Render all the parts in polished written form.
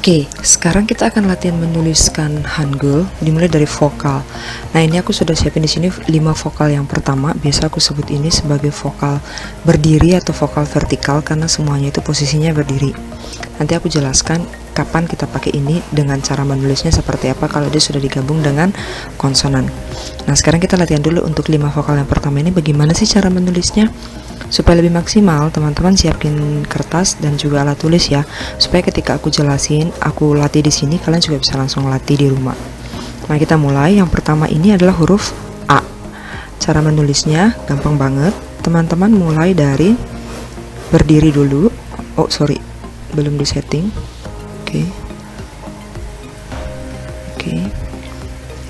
Oke, sekarang kita akan latihan menuliskan Hangul dimulai dari vokal. Nah, ini aku sudah siapin di sini 5 vokal yang pertama. Biasa aku sebut ini sebagai vokal berdiri atau vokal vertikal karena semuanya itu posisinya berdiri. Nanti aku jelaskan kapan kita pakai ini dengan cara menulisnya seperti apa kalau dia sudah digabung dengan konsonan. Nah, sekarang kita latihan dulu untuk 5 vokal yang pertama ini bagaimana sih cara menulisnya. Supaya lebih maksimal, teman-teman siapin kertas dan juga alat tulis ya, supaya ketika aku jelasin, aku latih di sini, kalian juga bisa langsung latih di rumah. Nah, kita mulai. Yang pertama ini adalah huruf A. Cara menulisnya gampang banget. Teman-teman mulai dari berdiri dulu. Oh, sorry, belum di setting. Oke.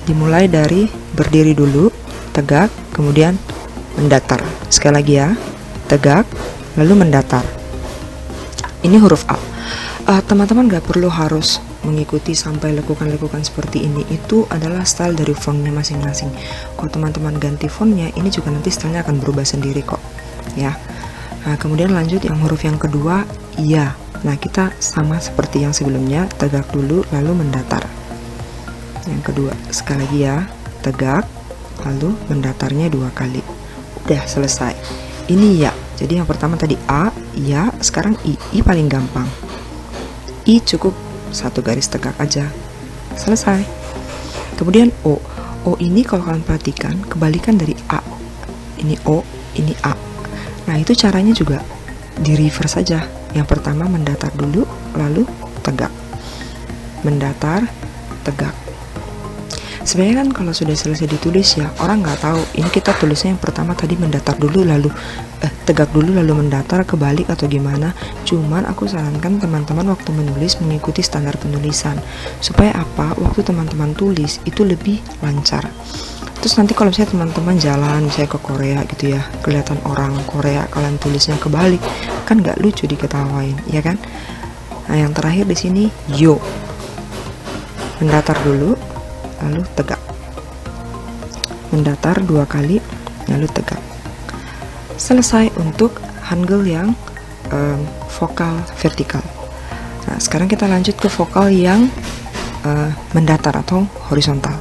Dimulai dari berdiri dulu, tegak, kemudian mendatar. Sekali lagi ya. Tegak, lalu mendatar. Ini huruf A. Teman-teman gak perlu harus mengikuti sampai lekukan-lekukan seperti ini. Itu adalah style dari fontnya masing-masing. Kalau teman-teman ganti fontnya, ini juga nanti stylenya akan berubah sendiri kok ya. Nah, kemudian lanjut yang huruf yang kedua, iya. Nah, kita sama seperti yang sebelumnya, tegak dulu lalu mendatar. Yang kedua, sekali lagi ya, tegak lalu mendatarnya 2 kali. Udah selesai. Ini ya. Jadi yang pertama tadi A, ya, sekarang I. I paling gampang. I cukup 1 garis tegak aja. Selesai. Kemudian O. O ini kalau kalian perhatikan kebalikan dari A. Ini O, ini A. Nah, itu caranya juga di reverse saja. Yang pertama mendatar dulu, lalu tegak. Mendatar, tegak. Sebenarnya kan kalau sudah selesai ditulis ya, orang nggak tahu ini kita tulisnya yang pertama tadi mendatar dulu lalu tegak dulu lalu mendatar, kebalik atau gimana. Cuman aku sarankan teman-teman waktu menulis mengikuti standar penulisan supaya apa, waktu teman-teman tulis itu lebih lancar. Terus nanti kalau misalnya teman-teman jalan misalnya ke Korea gitu ya, kelihatan orang Korea kalian tulisnya kebalik, kan nggak lucu diketawain ya kan. Nah, yang terakhir di sini yo, mendatar dulu lalu tegak, mendatar 2 kali lalu tegak. Selesai untuk Hangul yang vokal vertikal. Nah, sekarang kita lanjut ke vokal yang mendatar atau horizontal.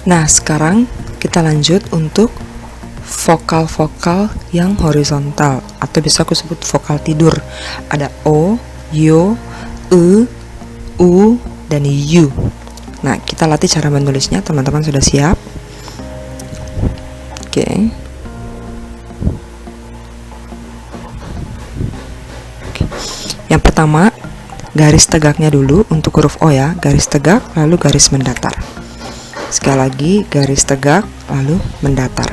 Nah, sekarang kita lanjut untuk vokal-vokal yang horizontal atau bisa aku sebut vokal tidur. Ada O, yo, U, dan U. Nah, kita latih cara menulisnya. Teman-teman sudah siap? Oke. Yang pertama, garis tegaknya dulu untuk huruf O ya. Garis tegak, lalu garis mendatar. Sekali lagi, garis tegak, lalu mendatar.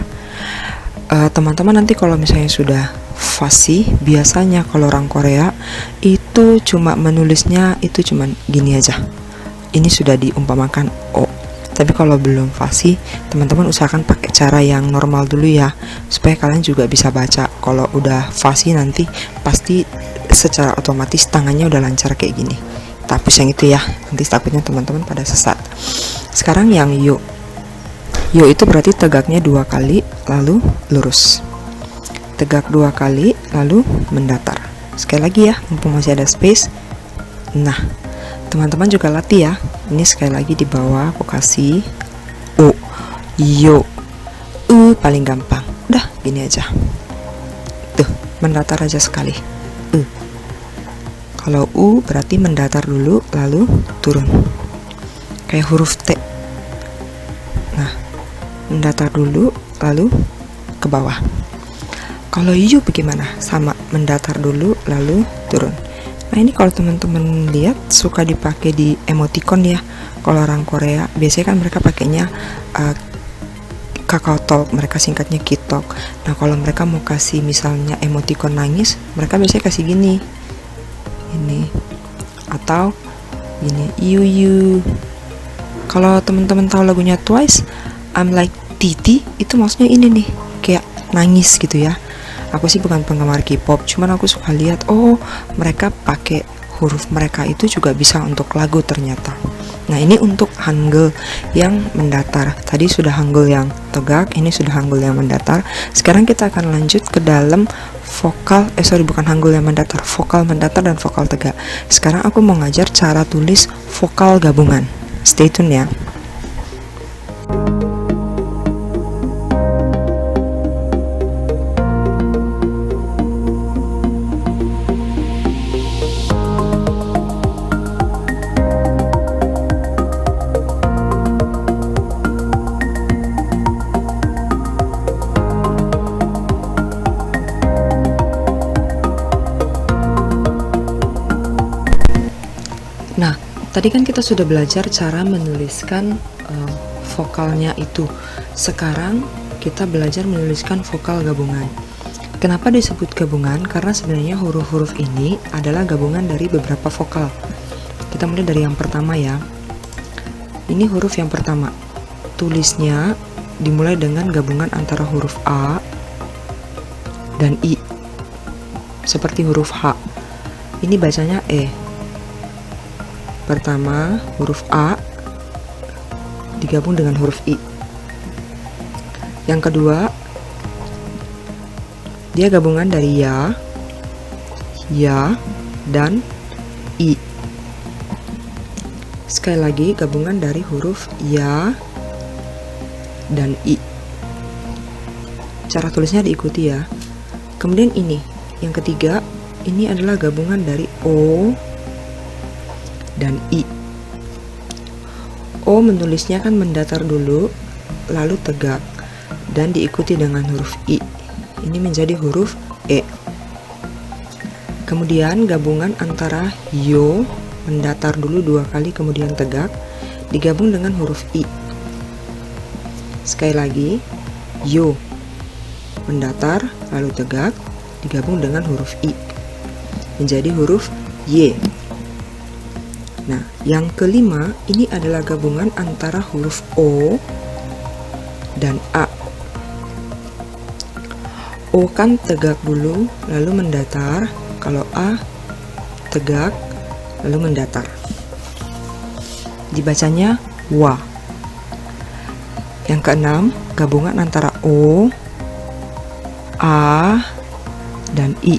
Teman-teman nanti kalau misalnya sudah fasih, biasanya kalau orang Korea itu cuma menulisnya itu cuma gini aja. Ini sudah diumpamakan O. Tapi kalau belum fasih, teman-teman usahakan pakai cara yang normal dulu ya, supaya kalian juga bisa baca. Kalau udah fasih nanti pasti secara otomatis tangannya udah lancar kayak gini. Tapi yang itu ya, nanti takutnya teman-teman pada sesat. Sekarang yang yo. Yo itu berarti tegaknya 2 kali lalu lurus. Tegak 2 kali lalu mendatar. Sekali lagi ya, mumpung masih ada space. Nah, teman-teman juga latih ya. Ini sekali lagi di bawah aku kasih O, yo, U paling gampang. Udah gini aja. Tuh, mendatar aja sekali. U. Kalau U berarti mendatar dulu lalu turun. Kayak huruf T. Nah, mendatar dulu lalu ke bawah. Kalau U bagaimana? Sama, mendatar dulu lalu turun. Nah, ini kalau teman-teman lihat suka dipakai di emoticon ya. Kalau orang Korea biasanya kan mereka pakainya Kakao Talk, mereka singkatnya Kitok. Nah, kalau mereka mau kasih misalnya emoticon nangis, mereka biasanya kasih gini. Ini atau gini, you. Kalau teman-teman tahu lagunya Twice, I'm Like Titi, itu maksudnya ini nih, kayak nangis gitu ya. Aku sih bukan penggemar K-pop, cuman aku suka lihat, oh mereka pakai huruf mereka itu juga bisa untuk lagu ternyata. Nah, ini untuk Hangul yang mendatar. Tadi sudah Hangul yang tegak, ini sudah Hangul yang mendatar. Sekarang kita akan lanjut ke dalam bukan Hangul yang mendatar, vokal mendatar dan vokal tegak. Sekarang aku mau ngajar cara tulis vokal gabungan. Stay tune ya. Nah, tadi kan kita sudah belajar cara menuliskan vokalnya itu. Sekarang kita belajar menuliskan vokal gabungan. Kenapa disebut gabungan? Karena sebenarnya huruf-huruf ini adalah gabungan dari beberapa vokal. Kita mulai dari yang pertama ya. Ini huruf yang pertama. Tulisnya dimulai dengan gabungan antara huruf A dan I. Seperti huruf H. Ini bacanya E. Pertama, huruf A digabung dengan huruf I. Yang kedua, dia gabungan dari ya, dan I. Sekali lagi, gabungan dari huruf ya dan I. Cara tulisnya diikuti ya. Kemudian ini, yang ketiga, ini adalah gabungan dari O dan I. O menulisnya kan mendatar dulu, lalu tegak, dan diikuti dengan huruf I. Ini menjadi huruf E. Kemudian gabungan antara yo, mendatar dulu 2 kali kemudian tegak, digabung dengan huruf I. Sekali lagi, yo, mendatar lalu tegak, digabung dengan huruf I. Menjadi huruf Y. Nah, yang kelima ini adalah gabungan antara huruf O dan A. O kan tegak dulu, lalu mendatar. Kalau A tegak, lalu mendatar. Dibacanya wa. Yang keenam, gabungan antara O, A, dan I.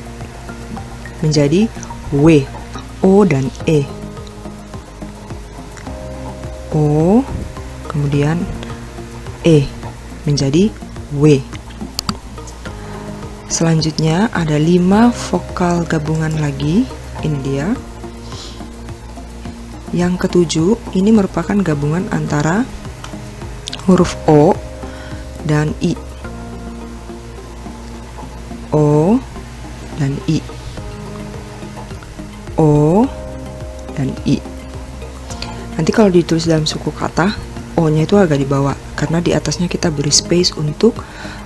Menjadi W, O dan E. O, kemudian E, menjadi W. Selanjutnya ada 5 vokal gabungan lagi. Ini dia. Yang ketujuh, ini merupakan gabungan antara huruf O dan I. O dan I. O dan I. Nanti kalau ditulis dalam suku kata, O-nya itu agak di bawah, karena di atasnya kita beri space untuk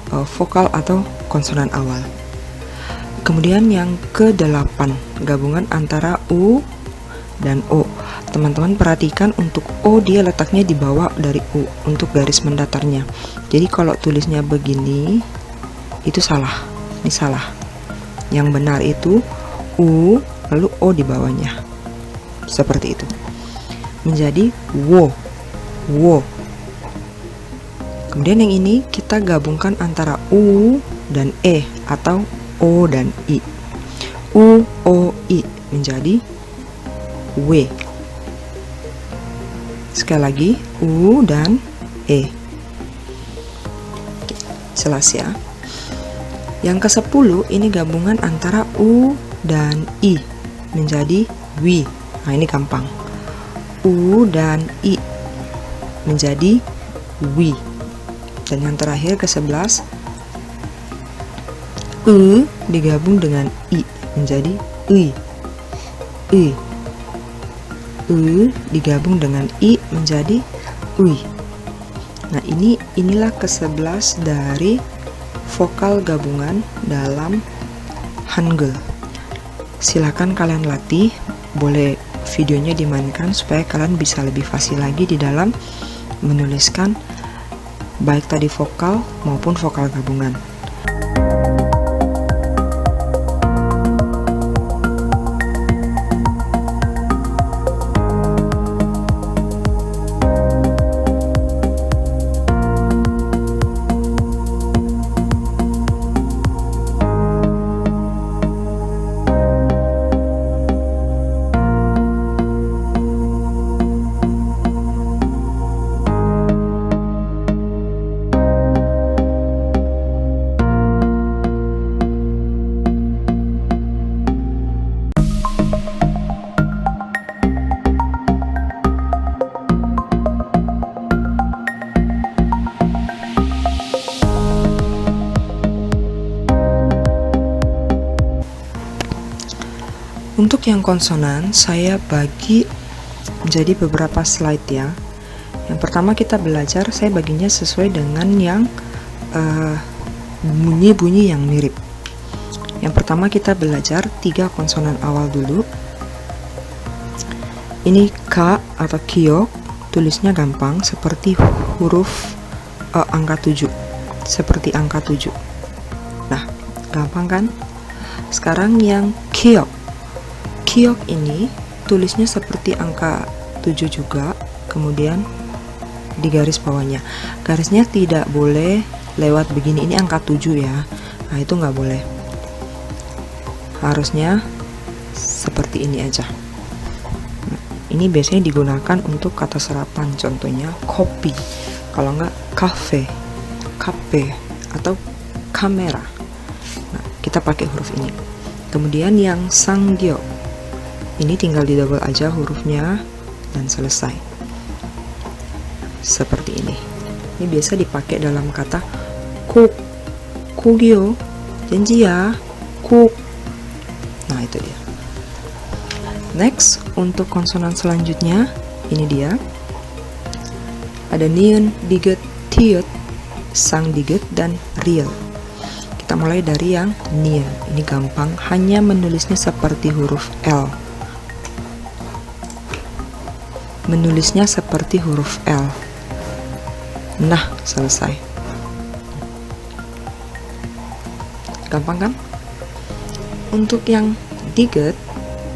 vokal atau konsonan awal. Kemudian yang ke-8, gabungan antara U dan O. Teman-teman perhatikan untuk O dia letaknya di bawah dari U untuk garis mendatarnya. Jadi kalau tulisnya begini, itu salah. Ini salah. Yang benar itu U lalu O di bawahnya. Seperti itu. Menjadi wo. Kemudian yang ini kita gabungkan antara U dan E atau O dan I. U, O, I menjadi W. Sekali lagi U dan E. Jelas ya. Yang ke-10 ini gabungan antara U dan I menjadi wi. Nah ini gampang. U dan I menjadi wi. Dan yang terakhir ke-11, digabung dengan I menjadi ui. Digabung dengan I menjadi ui. Nah inilah ke-11 dari vokal gabungan dalam Hangul. Silakan kalian latih, boleh videonya dimainkan supaya kalian bisa lebih fasih lagi di dalam menuliskan baik tadi vokal maupun vokal gabungan. Untuk yang konsonan, saya bagi menjadi beberapa slide ya. Yang pertama kita belajar, saya baginya sesuai dengan yang bunyi-bunyi yang mirip. Yang pertama kita belajar 3 konsonan awal dulu. Ini K atau Kyok, tulisnya gampang seperti huruf angka 7, seperti angka 7. Nah, gampang kan? Sekarang yang Kyok. Kyok ini tulisnya seperti angka 7 juga, kemudian di garis bawahnya. Garisnya tidak boleh lewat begini, ini angka 7 ya. Nah, itu nggak boleh. Harusnya seperti ini aja. Nah, ini biasanya digunakan untuk kata serapan, contohnya kopi, kalau nggak kafe, atau kamera. Nah, kita pakai huruf ini. Kemudian yang sanggyo, ini tinggal di double aja hurufnya dan selesai. Seperti ini. Ini biasa dipakai dalam kata kugyo, janji ya, kuk. Nah, itu dia. Next, untuk konsonan selanjutnya, ini dia. Ada niun, diget, tiut, sang diget, dan riel. Kita mulai dari yang niun. Ini gampang, hanya menulisnya seperti huruf L. Menulisnya seperti huruf L. Nah, selesai. Gampang kan? Untuk yang diget,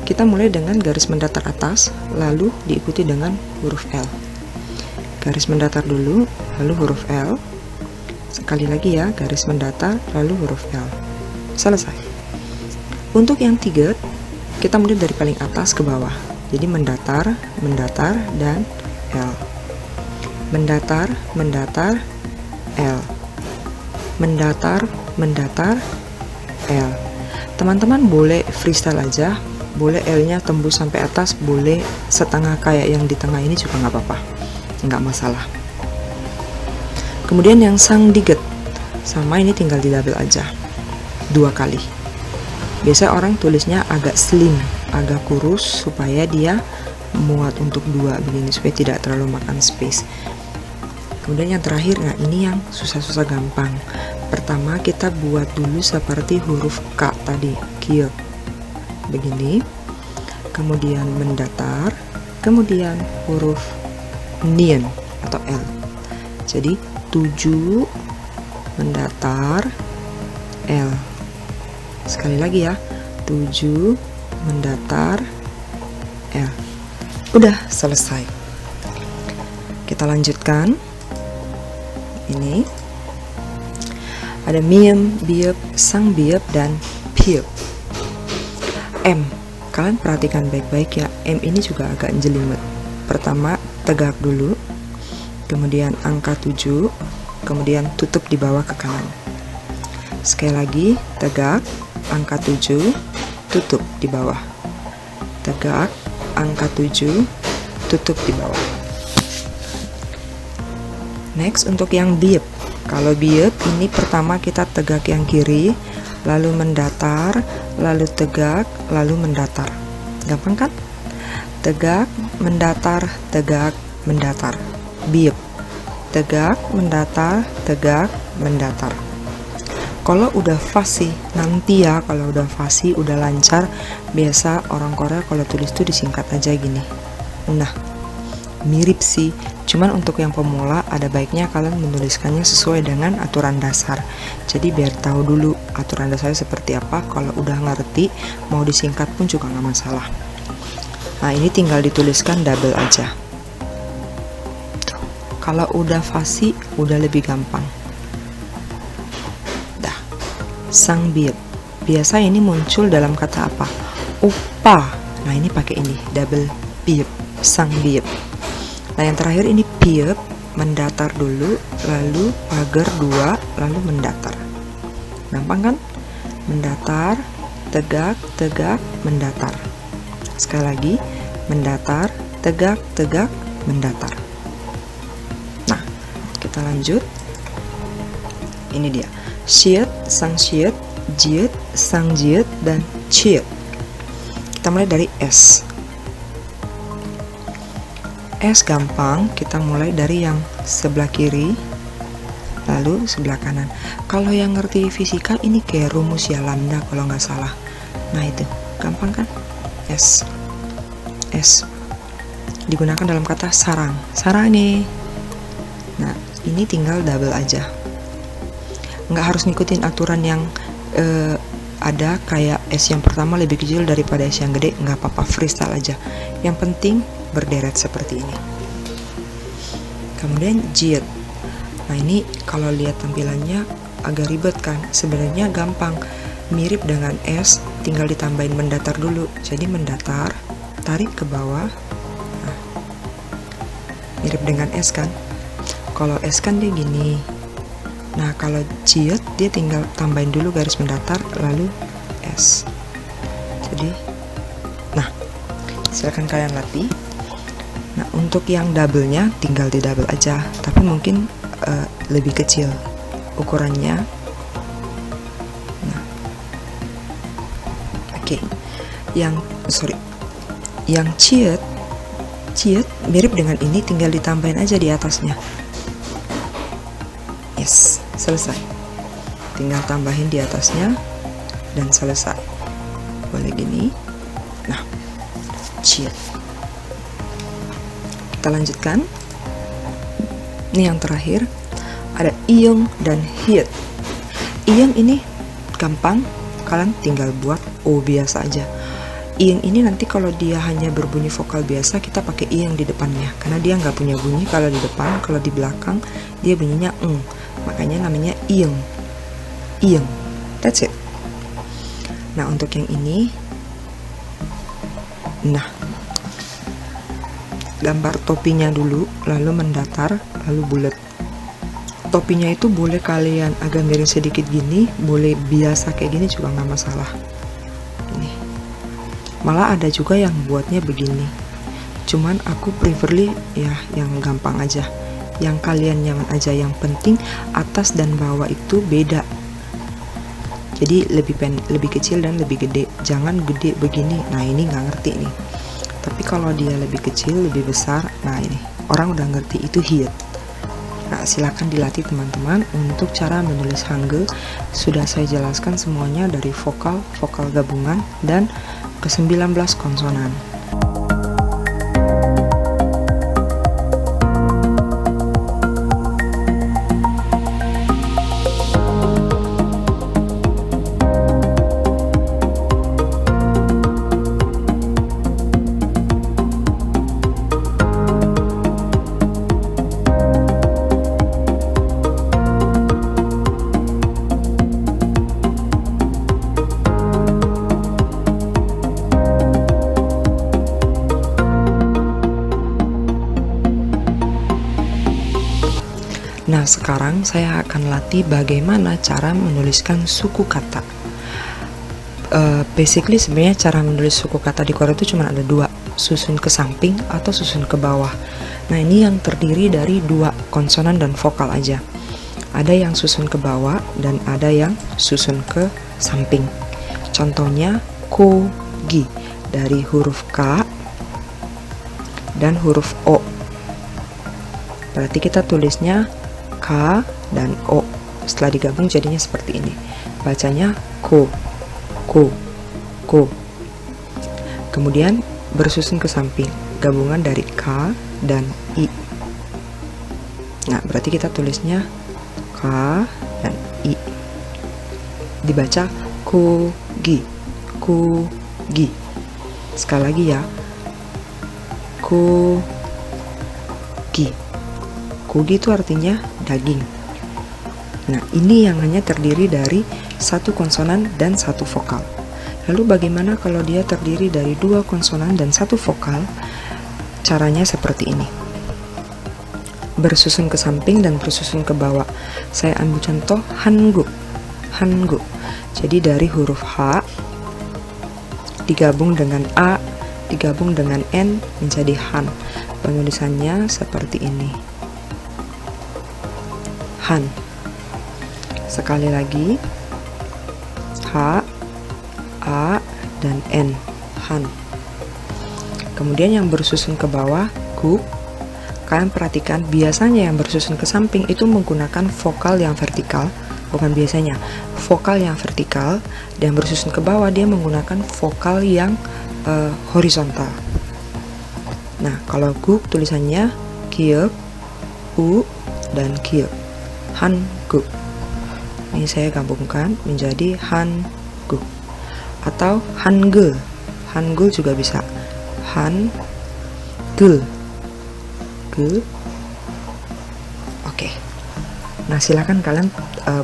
kita mulai dengan garis mendatar atas, lalu diikuti dengan huruf L. Garis mendatar dulu, lalu huruf L. Sekali lagi ya, garis mendatar, lalu huruf L. Selesai. Untuk yang tiget, kita mulai dari paling atas ke bawah. Jadi mendatar, dan L. Mendatar, L. Mendatar, L. Teman-teman boleh freestyle aja, boleh L-nya tembus sampai atas, boleh setengah kayak yang di tengah ini juga nggak apa-apa, nggak masalah. Kemudian yang sang diget, sama ini tinggal di double aja, 2 kali. Biasa orang tulisnya agak slim, agak kurus supaya dia muat untuk 2 begini, supaya tidak terlalu makan space. Kemudian yang terakhir, nah ini yang susah-susah gampang. Pertama kita buat dulu seperti huruf K tadi, kyok, begini. Kemudian mendatar, kemudian huruf nian atau L. Jadi 7 mendatar L. Sekali lagi ya, 7 mendatar L. Udah selesai. Kita lanjutkan. Ini ada miem, biep, sang biep, dan piep. M, kalian perhatikan baik-baik ya, M ini juga agak jelimet. Pertama tegak dulu, kemudian angka 7, kemudian tutup di bawah ke kanan. Sekali lagi, tegak, angka 7, tutup di bawah. Tegak, angka 7, tutup di bawah. Next, untuk yang biep. Kalau biep ini pertama kita tegak yang kiri, lalu mendatar, lalu tegak, lalu mendatar. Gampang kan? Tegak, mendatar, tegak, mendatar. Biep. Tegak, mendatar, tegak, mendatar. Kalau udah fasih, nanti ya kalau udah fasih, udah lancar, biasa orang Korea kalau tulis tuh disingkat aja gini. Nah, mirip sih, cuman untuk yang pemula ada baiknya kalian menuliskannya sesuai dengan aturan dasar. Jadi biar tahu dulu aturan dasarnya seperti apa, kalau udah ngerti mau disingkat pun juga nggak masalah. Nah, ini tinggal dituliskan double aja. Tuh. Kalau udah fasih udah lebih gampang. Dah. Sang biep. Biasa ini muncul dalam kata apa? Upa. Nah, ini pakai ini double biep, sang biep. Nah, yang terakhir ini piep, mendatar dulu, lalu pagar 2, lalu mendatar. Gampang kan? Mendatar, tegak, tegak, mendatar. Sekali lagi, mendatar, tegak, tegak, mendatar. Nah, kita lanjut. Ini dia. Shiet, sang shiet, jiet, sang jiet, dan ciet. Kita Kita mulai dari S. S gampang, kita mulai dari yang sebelah kiri lalu sebelah kanan. Kalau yang ngerti fisika ini kayak rumus ya, lambda kalau nggak salah. Nah itu gampang kan? S digunakan dalam kata sarang, sarane. Nah ini tinggal double aja, nggak harus ngikutin aturan yang ada kayak S yang pertama lebih kecil daripada S yang gede, nggak apa-apa, freestyle aja. Yang penting berderet seperti ini. Kemudian jiet. Nah ini kalau lihat tampilannya agak ribet kan, sebenarnya gampang, mirip dengan S, tinggal ditambahin mendatar dulu. Jadi mendatar, tarik ke bawah. Nah, mirip dengan S kan. Kalau S kan dia gini. Nah kalau jiet dia tinggal tambahin dulu garis mendatar lalu S. Jadi nah silakan kalian latih. Nah untuk yang double-nya tinggal di double aja, tapi mungkin lebih kecil ukurannya. Nah oke. Yang jiet mirip dengan ini, tinggal ditambahin aja di atasnya. Yes, selesai. Tinggal tambahin di atasnya dan selesai. Boleh gini. Nah, jiet. Kita lanjutkan. Ini yang terakhir, ada iyung dan hiet. Iyung ini gampang, kalian tinggal buat O biasa aja. Iyung ini nanti kalau dia hanya berbunyi vokal biasa, kita pakai iyung di depannya, karena dia nggak punya bunyi kalau di depan. Kalau di belakang dia bunyinya eng, makanya namanya iyung. Iyung, that's it. Nah untuk yang ini, nah gambar topinya dulu, lalu mendatar, lalu bulat. Topinya itu boleh kalian agak miring sedikit gini, boleh biasa kayak gini juga nggak masalah. Ini malah ada juga yang buatnya begini, cuman aku preferly ya yang gampang aja, yang kalian nyaman aja. Yang penting atas dan bawah itu beda, jadi lebih kecil dan lebih gede, jangan gede begini. Nah ini nggak ngerti nih. Tapi kalau dia lebih kecil, lebih besar, nah ini orang udah ngerti itu hiet. Nah silakan dilatih teman-teman. Untuk cara menulis hangul sudah saya jelaskan semuanya, dari vokal gabungan dan ke 19 konsonan. Nah sekarang saya akan latih bagaimana cara menuliskan suku kata. Basically sebenarnya cara menulis suku kata di Korea itu cuma ada dua, susun ke samping atau susun ke bawah. Nah ini yang terdiri dari dua, konsonan dan vokal aja. Ada yang susun ke bawah dan ada yang susun ke samping. Contohnya ko, gi, dari huruf K dan huruf O. Berarti kita tulisnya K dan O, setelah digabung jadinya seperti ini. Bacanya ko, ko, ko. Kemudian bersusun ke samping, gabungan dari K dan I. Nah berarti kita tulisnya K dan I. Dibaca ko, gi, ko, gi. Sekali lagi ya, ko, gi. Kogi itu artinya daging. Nah ini yang hanya terdiri dari satu konsonan dan satu vokal. Lalu bagaimana kalau dia terdiri dari dua konsonan dan satu vokal? Caranya seperti ini, bersusun ke samping dan bersusun ke bawah. Saya ambil contoh hangu. Hangu, jadi dari huruf H digabung dengan A digabung dengan N menjadi Han. Penulisannya seperti ini, Han. Sekali lagi, H, A, dan N, han. Kemudian yang bersusun ke bawah, guk. Kalian perhatikan, biasanya yang bersusun ke samping itu menggunakan vokal yang vertikal, bukan biasanya, vokal yang vertikal, dan bersusun ke bawah dia menggunakan vokal yang horizontal. Nah, kalau guk tulisannya kieup, u, dan kieup, han guk. Ini saya gabungkan menjadi han guk atau hangul. Hangul juga bisa. Han gul. Gul. Oke. Nah, silakan kalian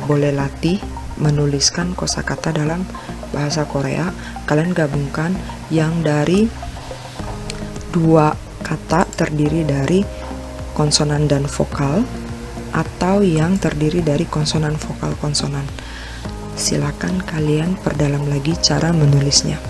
boleh latih menuliskan kosakata dalam bahasa Korea. Kalian gabungkan yang dari dua kata terdiri dari konsonan dan vokal, atau yang terdiri dari konsonan vokal konsonan. Silakan kalian perdalam lagi cara menulisnya.